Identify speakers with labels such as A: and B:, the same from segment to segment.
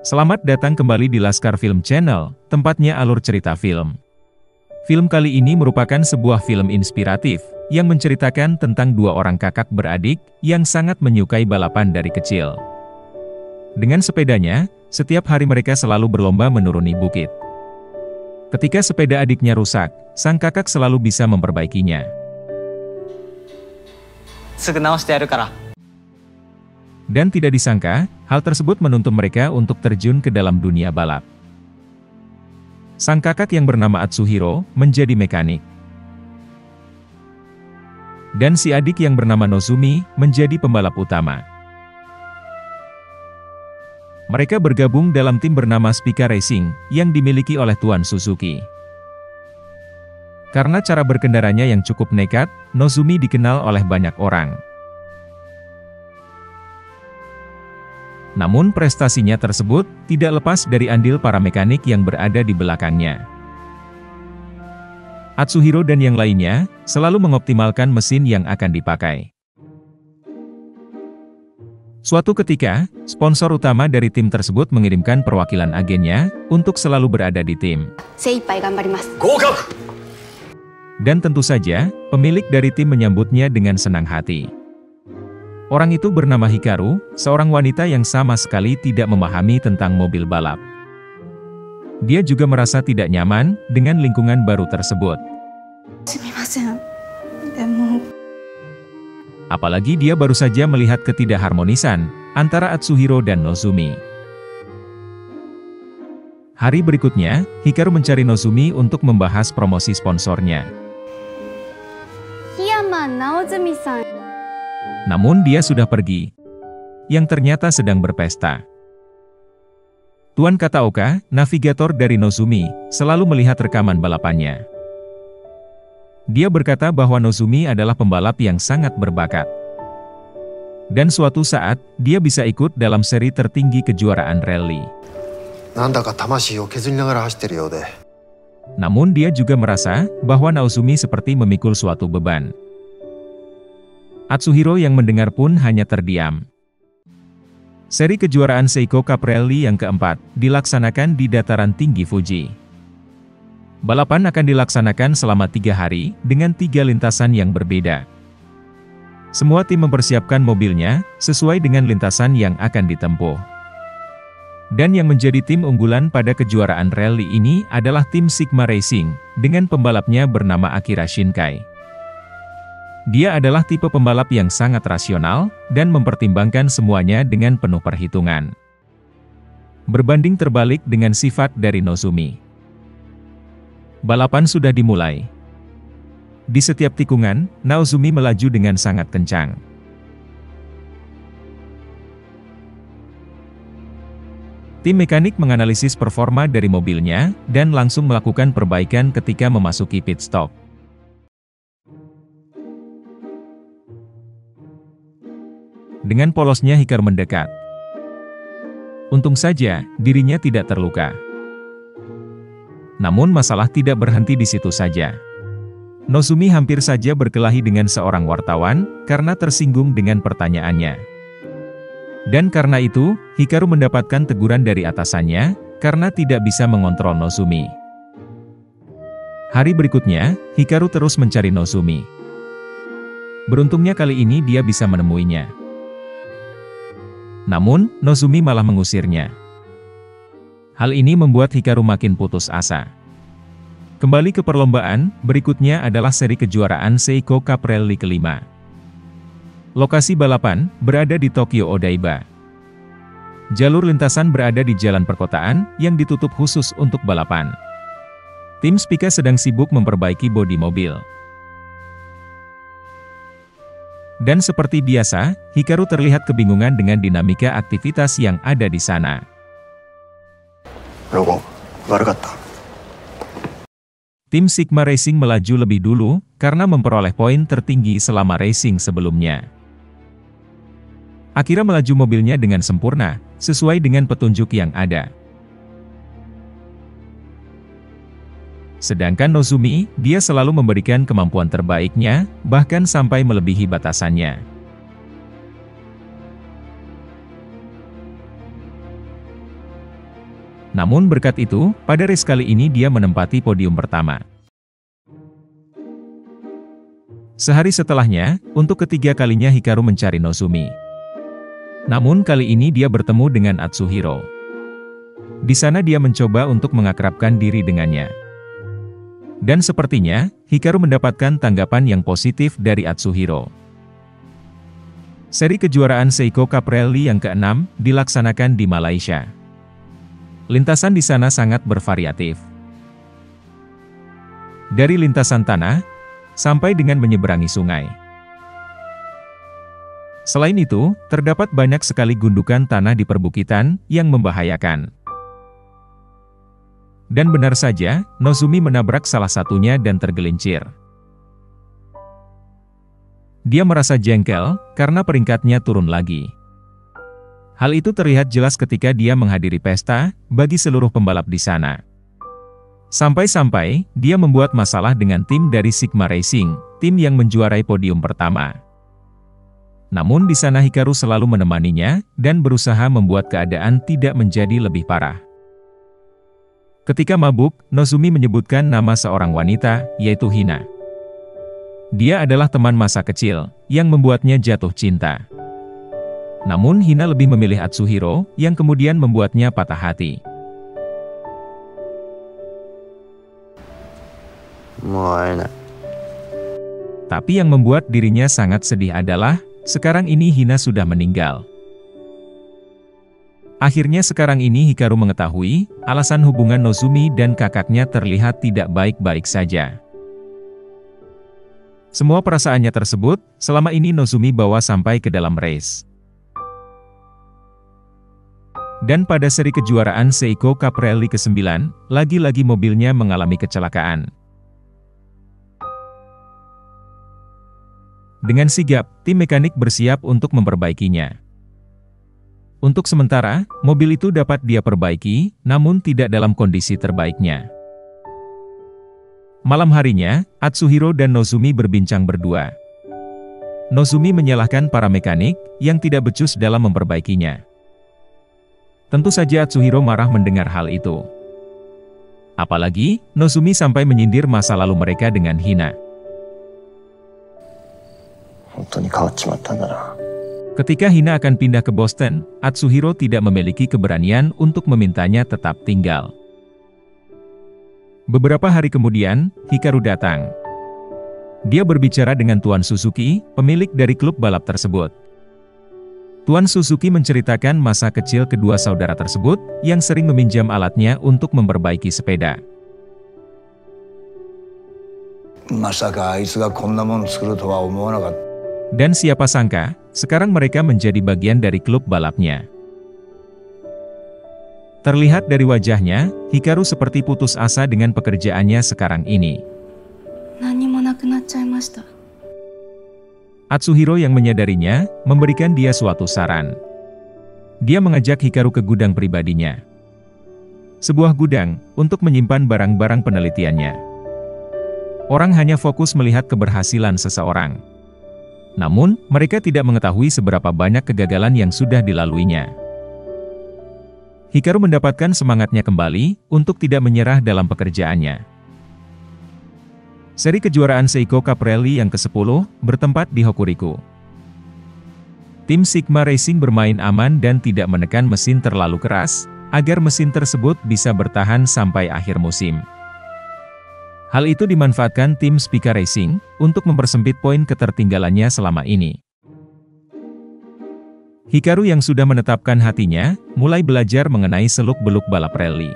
A: Selamat datang kembali di Laskar Film Channel, tempatnya alur cerita film. Film kali ini merupakan sebuah film inspiratif, yang menceritakan tentang dua orang kakak beradik, yang sangat menyukai balapan dari kecil. Dengan sepedanya, setiap hari mereka selalu berlomba menuruni bukit. Ketika sepeda adiknya rusak, sang kakak selalu bisa memperbaikinya. Dan tidak disangka, hal tersebut menuntun mereka untuk terjun ke dalam dunia balap. Sang kakak yang bernama Atsuhiro, menjadi mekanik. Dan si adik yang bernama Nozumi, menjadi pembalap utama. Mereka bergabung dalam tim bernama Spica Racing, yang dimiliki oleh Tuan Suzuki. Karena cara berkendaranya yang cukup nekat, Nozumi dikenal oleh banyak orang. Namun prestasinya tersebut, tidak lepas dari andil para mekanik yang berada di belakangnya. Atsuhiro dan yang lainnya, selalu mengoptimalkan mesin yang akan dipakai. Suatu ketika, sponsor utama dari tim tersebut mengirimkan perwakilan agennya, untuk selalu berada di tim. Dan tentu saja, pemilik dari tim menyambutnya dengan senang hati. Orang itu bernama Hikaru, seorang wanita yang sama sekali tidak memahami tentang mobil balap. Dia juga merasa tidak nyaman dengan lingkungan baru tersebut. Apalagi dia baru saja melihat ketidakharmonisan antara Atsuhiro dan Nozumi. Hari berikutnya, Hikaru mencari Nozumi untuk membahas promosi sponsornya. Namun dia sudah pergi, yang ternyata sedang berpesta. Tuan Kataoka, navigator dari Nozumi, selalu melihat rekaman balapannya. Dia berkata bahwa Nozumi adalah pembalap yang sangat berbakat. Dan suatu saat, dia bisa ikut dalam seri tertinggi kejuaraan rally. Namun dia juga merasa bahwa Nozumi seperti memikul suatu beban. Atsuhiro yang mendengar pun hanya terdiam. Seri kejuaraan Seiko Cup Rally yang keempat, dilaksanakan di dataran tinggi Fuji. Balapan akan dilaksanakan selama 3 hari, dengan 3 lintasan yang berbeda. Semua tim mempersiapkan mobilnya, sesuai dengan lintasan yang akan ditempuh. Dan yang menjadi tim unggulan pada kejuaraan rally ini adalah tim Sigma Racing, dengan pembalapnya bernama Akira Shinkai. Dia adalah tipe pembalap yang sangat rasional, dan mempertimbangkan semuanya dengan penuh perhitungan. Berbanding terbalik dengan sifat dari Nozumi. Balapan sudah dimulai. Di setiap tikungan, Nozumi melaju dengan sangat kencang. Tim mekanik menganalisis performa dari mobilnya, dan langsung melakukan perbaikan ketika memasuki pit stop. Dengan polosnya Hikaru mendekat. Untung saja, dirinya tidak terluka. Namun masalah tidak berhenti di situ saja. Nozumi hampir saja berkelahi dengan seorang wartawan, karena tersinggung dengan pertanyaannya. Dan karena itu, Hikaru mendapatkan teguran dari atasannya, karena tidak bisa mengontrol Nozumi. Hari berikutnya, Hikaru terus mencari Nozumi. Beruntungnya kali ini dia bisa menemuinya. Namun, Nozumi malah mengusirnya. Hal ini membuat Hikaru makin putus asa. Kembali ke perlombaan, berikutnya adalah seri kejuaraan Seiko Cup Rally kelima. Lokasi balapan, berada di Tokyo Odaiba. Jalur lintasan berada di jalan perkotaan, yang ditutup khusus untuk balapan. Tim Spica sedang sibuk memperbaiki bodi mobil. Dan seperti biasa, Hikaru terlihat kebingungan dengan dinamika aktivitas yang ada di sana. Tim Sigma Racing melaju lebih dulu, karena memperoleh poin tertinggi selama racing sebelumnya. Akira melaju mobilnya dengan sempurna, sesuai dengan petunjuk yang ada. Sedangkan Nozomi, dia selalu memberikan kemampuan terbaiknya, bahkan sampai melebihi batasannya. Namun berkat itu, pada race kali ini dia menempati podium pertama. Sehari setelahnya, untuk ketiga kalinya Hikaru mencari Nozomi. Namun kali ini dia bertemu dengan Atsuhiro. Di sana dia mencoba untuk mengakrabkan diri dengannya. Dan sepertinya, Hikaru mendapatkan tanggapan yang positif dari Atsuhiro. Seri kejuaraan Seiko Cup Rally yang ke-6 dilaksanakan di Malaysia. Lintasan di sana sangat bervariatif. Dari lintasan tanah, sampai dengan menyeberangi sungai. Selain itu, terdapat banyak sekali gundukan tanah di perbukitan yang membahayakan. Dan benar saja, Nozomi menabrak salah satunya dan tergelincir. Dia merasa jengkel, karena peringkatnya turun lagi. Hal itu terlihat jelas ketika dia menghadiri pesta, bagi seluruh pembalap di sana. Sampai-sampai, dia membuat masalah dengan tim dari Sigma Racing, tim yang menjuarai podium pertama. Namun di sana Hikaru selalu menemaninya, dan berusaha membuat keadaan tidak menjadi lebih parah. Ketika mabuk, Nozomi menyebutkan nama seorang wanita, yaitu Hina. Dia adalah teman masa kecil, yang membuatnya jatuh cinta. Namun Hina lebih memilih Atsuhiro, yang kemudian membuatnya patah hati. Tapi yang membuat dirinya sangat sedih adalah, sekarang ini Hina sudah meninggal. Akhirnya sekarang ini Hikaru mengetahui, alasan hubungan Nozomi dan kakaknya terlihat tidak baik-baik saja. Semua perasaannya tersebut, selama ini Nozomi bawa sampai ke dalam race. Dan pada seri kejuaraan Seiko Cup Rally ke-9, lagi-lagi mobilnya mengalami kecelakaan. Dengan sigap, tim mekanik bersiap untuk memperbaikinya. Untuk sementara, mobil itu dapat dia perbaiki, namun tidak dalam kondisi terbaiknya. Malam harinya, Atsuhiro dan Nozomi berbincang berdua. Nozomi menyalahkan para mekanik, yang tidak becus dalam memperbaikinya. Tentu saja Atsuhiro marah mendengar hal itu. Apalagi, Nozomi sampai menyindir masa lalu mereka dengan Hina. Ketika Hina akan pindah ke Boston, Atsuhiro tidak memiliki keberanian untuk memintanya tetap tinggal. Beberapa hari kemudian, Hikaru datang. Dia berbicara dengan Tuan Suzuki, pemilik dari klub balap tersebut. Tuan Suzuki menceritakan masa kecil kedua saudara tersebut, yang sering meminjam alatnya untuk memperbaiki sepeda. Dan siapa sangka, sekarang mereka menjadi bagian dari klub balapnya. Terlihat dari wajahnya, Hikaru seperti putus asa dengan pekerjaannya sekarang ini. Atsuhiro yang menyadarinya, memberikan dia suatu saran. Dia mengajak Hikaru ke gudang pribadinya. Sebuah gudang, untuk menyimpan barang-barang penelitiannya. Orang hanya fokus melihat keberhasilan seseorang. Namun, mereka tidak mengetahui seberapa banyak kegagalan yang sudah dilaluinya. Hikaru mendapatkan semangatnya kembali, untuk tidak menyerah dalam pekerjaannya. Seri kejuaraan Seiko Cup Rally yang ke-10, bertempat di Hokuriku. Tim Sigma Racing bermain aman dan tidak menekan mesin terlalu keras, agar mesin tersebut bisa bertahan sampai akhir musim. Hal itu dimanfaatkan tim Spica Racing, untuk mempersempit poin ketertinggalannya selama ini. Hikaru yang sudah menetapkan hatinya, mulai belajar mengenai seluk-beluk balap rally.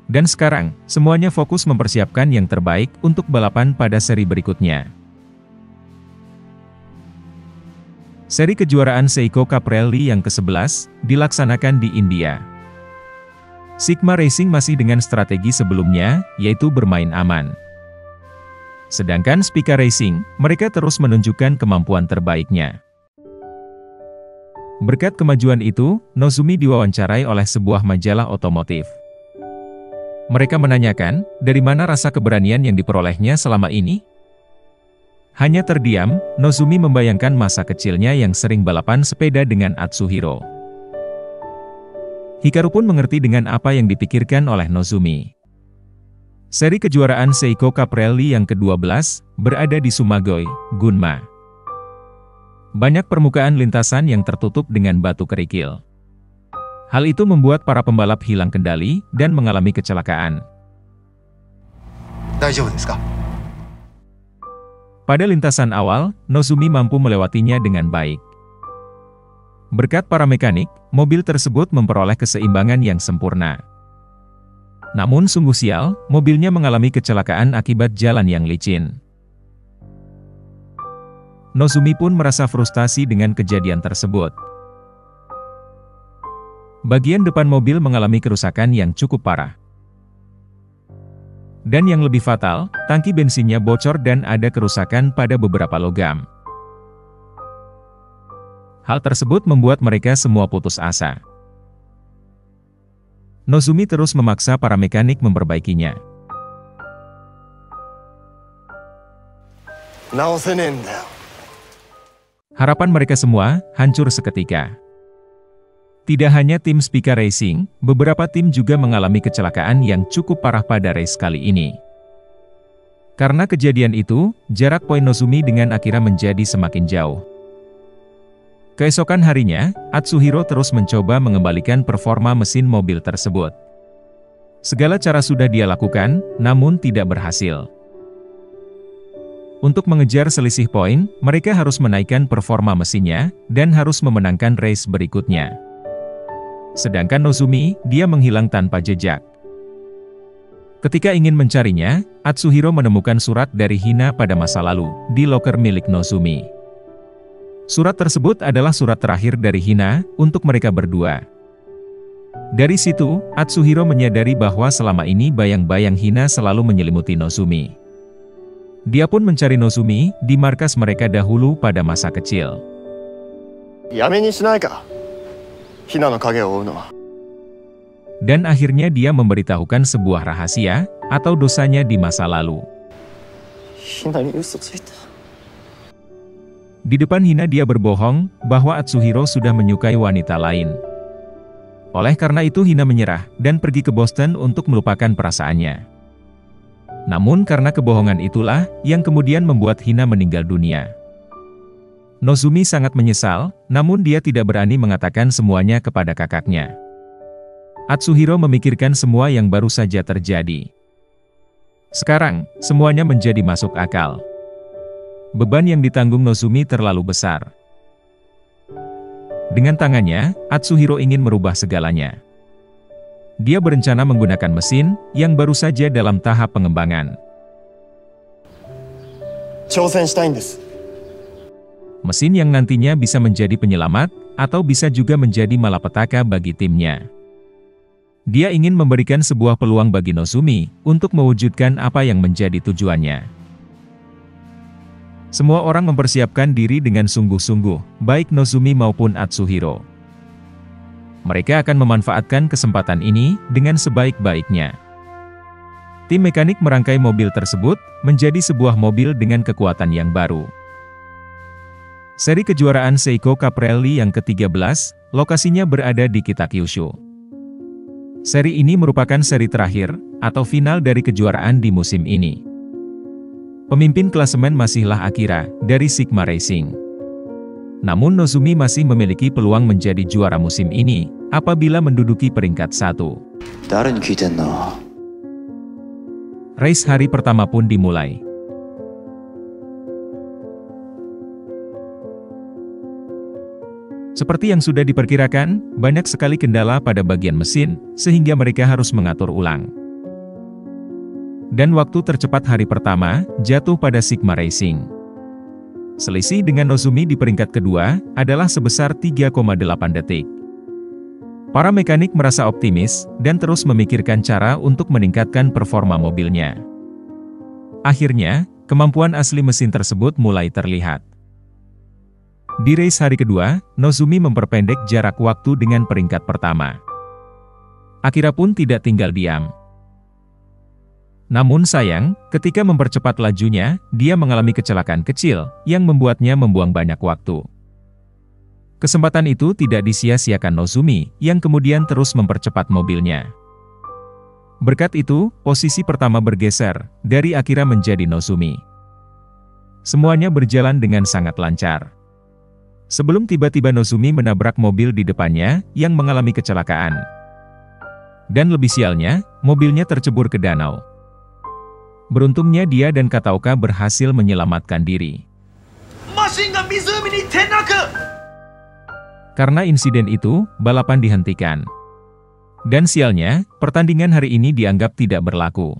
A: Dan sekarang, semuanya fokus mempersiapkan yang terbaik untuk balapan pada seri berikutnya. Seri kejuaraan Seiko Cup Rally yang ke-11, dilaksanakan di India. Sigma Racing masih dengan strategi sebelumnya, yaitu bermain aman. Sedangkan Spica Racing, mereka terus menunjukkan kemampuan terbaiknya. Berkat kemajuan itu, Nozumi diwawancarai oleh sebuah majalah otomotif. Mereka menanyakan, dari mana rasa keberanian yang diperolehnya selama ini? Hanya terdiam, Nozumi membayangkan masa kecilnya yang sering balapan sepeda dengan Atsuhiro. Hikaru pun mengerti dengan apa yang dipikirkan oleh Nozumi. Seri kejuaraan Seiko Cup Rally yang ke-12, berada di Sumagoi, Gunma. Banyak permukaan lintasan yang tertutup dengan batu kerikil. Hal itu membuat para pembalap hilang kendali dan mengalami kecelakaan. Pada lintasan awal, Nozumi mampu melewatinya dengan baik. Berkat para mekanik, mobil tersebut memperoleh keseimbangan yang sempurna. Namun sungguh sial, mobilnya mengalami kecelakaan akibat jalan yang licin. Nozumi pun merasa frustasi dengan kejadian tersebut. Bagian depan mobil mengalami kerusakan yang cukup parah. Dan yang lebih fatal, tangki bensinnya bocor dan ada kerusakan pada beberapa logam. Hal tersebut membuat mereka semua putus asa. Nozumi terus memaksa para mekanik memperbaikinya. Harapan mereka semua hancur seketika. Tidak hanya tim Spica Racing, beberapa tim juga mengalami kecelakaan yang cukup parah pada race kali ini. Karena kejadian itu, jarak poin Nozumi dengan Akira menjadi semakin jauh. Keesokan harinya, Atsuhiro terus mencoba mengembalikan performa mesin mobil tersebut. Segala cara sudah dia lakukan, namun tidak berhasil. Untuk mengejar selisih poin, mereka harus menaikkan performa mesinnya, dan harus memenangkan race berikutnya. Sedangkan Nozumi, dia menghilang tanpa jejak. Ketika ingin mencarinya, Atsuhiro menemukan surat dari Hina pada masa lalu, di loker milik Nozumi. Surat tersebut adalah surat terakhir dari Hina, untuk mereka berdua. Dari situ, Atsuhiro menyadari bahwa selama ini bayang-bayang Hina selalu menyelimuti Nozumi. Dia pun mencari Nozumi di markas mereka dahulu pada masa kecil. Dan akhirnya dia memberitahukan sebuah rahasia, atau dosanya di masa lalu. Di depan Hina dia berbohong, bahwa Atsuhiro sudah menyukai wanita lain. Oleh karena itu Hina menyerah, dan pergi ke Boston untuk melupakan perasaannya. Namun karena kebohongan itulah, yang kemudian membuat Hina meninggal dunia. Nozumi sangat menyesal, namun dia tidak berani mengatakan semuanya kepada kakaknya. Atsuhiro memikirkan semua yang baru saja terjadi. Sekarang, semuanya menjadi masuk akal. Beban yang ditanggung Nozumi terlalu besar. Dengan tangannya, Atsuhiro ingin merubah segalanya. Dia berencana menggunakan mesin, yang baru saja dalam tahap pengembangan. Mesin yang nantinya bisa menjadi penyelamat, atau bisa juga menjadi malapetaka bagi timnya. Dia ingin memberikan sebuah peluang bagi Nozumi, untuk mewujudkan apa yang menjadi tujuannya. Semua orang mempersiapkan diri dengan sungguh-sungguh, baik Nozumi maupun Atsuhiro. Mereka akan memanfaatkan kesempatan ini dengan sebaik-baiknya. Tim mekanik merangkai mobil tersebut menjadi sebuah mobil dengan kekuatan yang baru. Seri kejuaraan Seiko Cup Rally yang ke-13, lokasinya berada di Kitakyushu. Seri ini merupakan seri terakhir, atau final dari kejuaraan di musim ini. Pemimpin klasemen masihlah Akira, dari Sigma Racing. Namun Nozumi masih memiliki peluang menjadi juara musim ini, apabila menduduki peringkat 1. Race hari pertama pun dimulai. Seperti yang sudah diperkirakan, banyak sekali kendala pada bagian mesin, sehingga mereka harus mengatur ulang. Dan waktu tercepat hari pertama, jatuh pada Sigma Racing. Selisih dengan Nozumi di peringkat kedua, adalah sebesar 3,8 detik. Para mekanik merasa optimis, dan terus memikirkan cara untuk meningkatkan performa mobilnya. Akhirnya, kemampuan asli mesin tersebut mulai terlihat. Di race hari kedua, Nozomi memperpendek jarak waktu dengan peringkat pertama. Akira pun tidak tinggal diam. Namun sayang, ketika mempercepat lajunya, dia mengalami kecelakaan kecil, yang membuatnya membuang banyak waktu. Kesempatan itu tidak disia-siakan Nozomi, yang kemudian terus mempercepat mobilnya. Berkat itu, posisi pertama bergeser, dari Akira menjadi Nozomi. Semuanya berjalan dengan sangat lancar. Sebelum tiba-tiba Nozomi menabrak mobil di depannya, yang mengalami kecelakaan. Dan lebih sialnya, mobilnya tercebur ke danau. Beruntungnya dia dan Kataoka berhasil menyelamatkan diri. Karena insiden itu, balapan dihentikan. Dan sialnya, pertandingan hari ini dianggap tidak berlaku.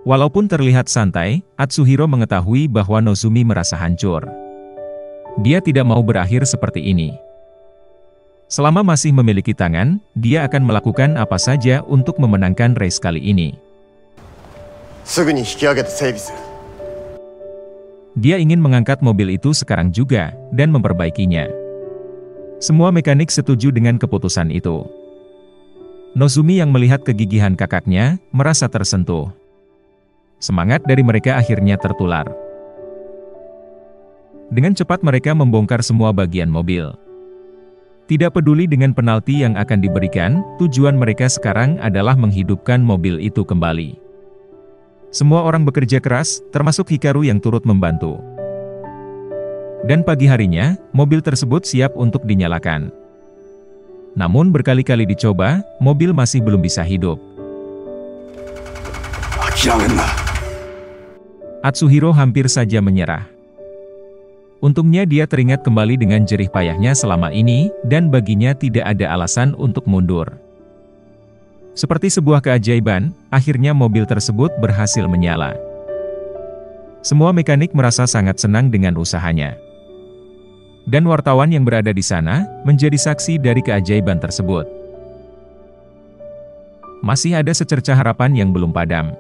A: Walaupun terlihat santai, Atsuhiro mengetahui bahwa Nozomi merasa hancur. Dia tidak mau berakhir seperti ini. Selama masih memiliki tangan, dia akan melakukan apa saja untuk memenangkan race kali ini. Dia ingin mengangkat mobil itu sekarang juga, dan memperbaikinya. Semua mekanik setuju dengan keputusan itu. Nozomi yang melihat kegigihan kakaknya, merasa tersentuh. Semangat dari mereka akhirnya tertular. Dengan cepat mereka membongkar semua bagian mobil. Tidak peduli dengan penalti yang akan diberikan, tujuan mereka sekarang adalah menghidupkan mobil itu kembali. Semua orang bekerja keras, termasuk Hikaru yang turut membantu. Dan pagi harinya, mobil tersebut siap untuk dinyalakan. Namun berkali-kali dicoba, mobil masih belum bisa hidup. Atsuhiro hampir saja menyerah. Untungnya dia teringat kembali dengan jerih payahnya selama ini, dan baginya tidak ada alasan untuk mundur. Seperti sebuah keajaiban, akhirnya mobil tersebut berhasil menyala. Semua mekanik merasa sangat senang dengan usahanya. Dan wartawan yang berada di sana, menjadi saksi dari keajaiban tersebut. Masih ada secercah harapan yang belum padam.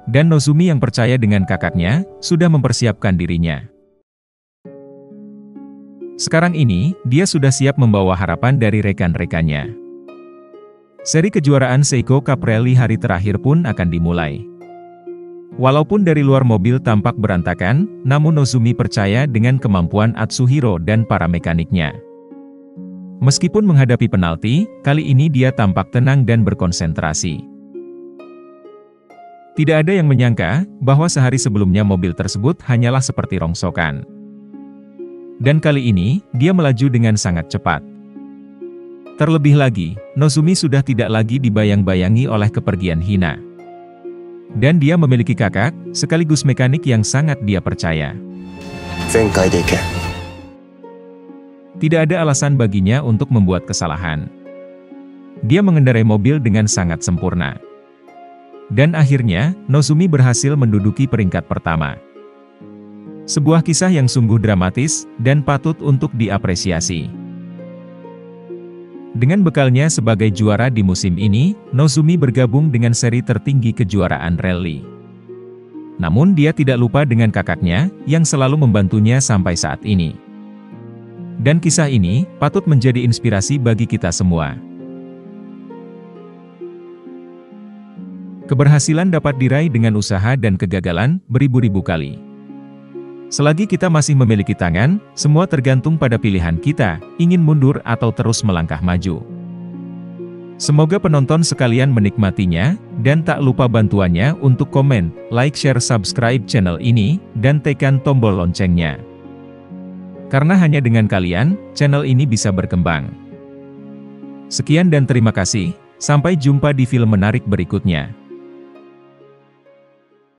A: Dan Nozomi yang percaya dengan kakaknya, sudah mempersiapkan dirinya. Sekarang ini, dia sudah siap membawa harapan dari rekan-rekannya. Seri kejuaraan Seiko Cup Rally hari terakhir pun akan dimulai. Walaupun dari luar mobil tampak berantakan, namun Nozomi percaya dengan kemampuan Atsuhiro dan para mekaniknya. Meskipun menghadapi penalti, kali ini dia tampak tenang dan berkonsentrasi. Tidak ada yang menyangka bahwa sehari sebelumnya mobil tersebut hanyalah seperti rongsokan. Dan kali ini, dia melaju dengan sangat cepat. Terlebih lagi, Nozomi sudah tidak lagi dibayang-bayangi oleh kepergian Hina. Dan dia memiliki kakak, sekaligus mekanik yang sangat dia percaya. Tidak ada alasan baginya untuk membuat kesalahan. Dia mengendarai mobil dengan sangat sempurna. Dan akhirnya, Nozomi berhasil menduduki peringkat pertama. Sebuah kisah yang sungguh dramatis, dan patut untuk diapresiasi. Dengan bekalnya sebagai juara di musim ini, Nozomi bergabung dengan seri tertinggi kejuaraan rally. Namun dia tidak lupa dengan kakaknya, yang selalu membantunya sampai saat ini. Dan kisah ini, patut menjadi inspirasi bagi kita semua. Keberhasilan dapat diraih dengan usaha dan kegagalan, beribu-ribu kali. Selagi kita masih memiliki tangan, semua tergantung pada pilihan kita, ingin mundur atau terus melangkah maju. Semoga penonton sekalian menikmatinya, dan tak lupa bantuannya untuk komen, like, share, subscribe channel ini, dan tekan tombol loncengnya. Karena hanya dengan kalian, channel ini bisa berkembang. Sekian dan terima kasih, sampai jumpa di film menarik berikutnya.